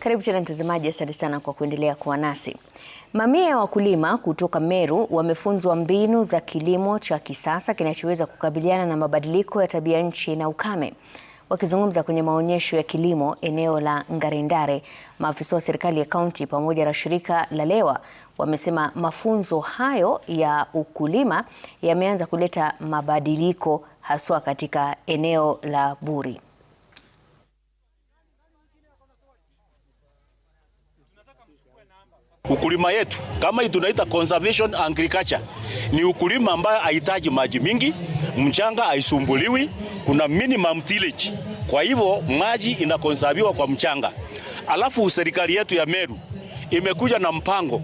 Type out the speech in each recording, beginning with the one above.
Karibu tena mtazamaji, asante sana kwa kuendelea kuwa nasi. Mamia ya wakulima kutoka Meru wamefunzwa mbinu za kilimo cha kisasa kinachoweza kukabiliana na mabadiliko ya tabia nchi na ukame. Wakizungumza kwenye maonyesho ya kilimo eneo la Ngarindare, maafisa wa serikali ya kaunti pamoja na shirika la LEWA wamesema mafunzo hayo ya ukulima yameanza kuleta mabadiliko haswa katika eneo la Buri. Ukulima yetu kama hii tunaita conservation agriculture ni ukulima ambayo haihitaji maji mingi, mchanga haisumbuliwi, kuna minimum tillage. Kwa hivyo maji inakonserviwa kwa mchanga. Alafu serikali yetu ya Meru imekuja na mpango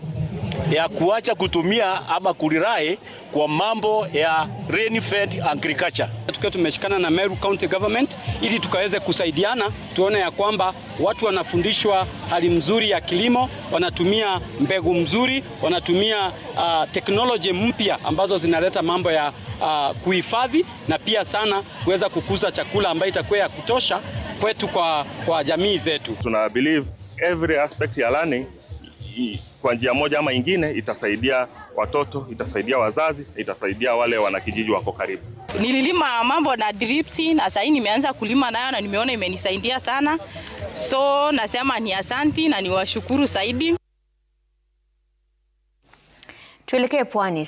ya kuacha kutumia ama kulirae kwa mambo ya rain fed agriculture. Tukiwa tumeshikana na Meru County Government ili tukaweze kusaidiana, tuone ya kwamba watu wanafundishwa hali mzuri ya kilimo, wanatumia mbegu mzuri, wanatumia teknolojia mpya ambazo zinaleta mambo ya kuhifadhi na pia sana kuweza kukuza chakula ambayo itakuwa ya kutosha kwetu kwa jamii zetu. Tuna believe every aspect ya learning kwa njia moja ama ingine itasaidia watoto, itasaidia wazazi, itasaidia wale wanakijiji wako karibu. Nililima mambo na drips na sasa nimeanza kulima nayo na nimeona imenisaidia sana. So nasema ni asanti na niwashukuru zaidi. Tuelekee pwani.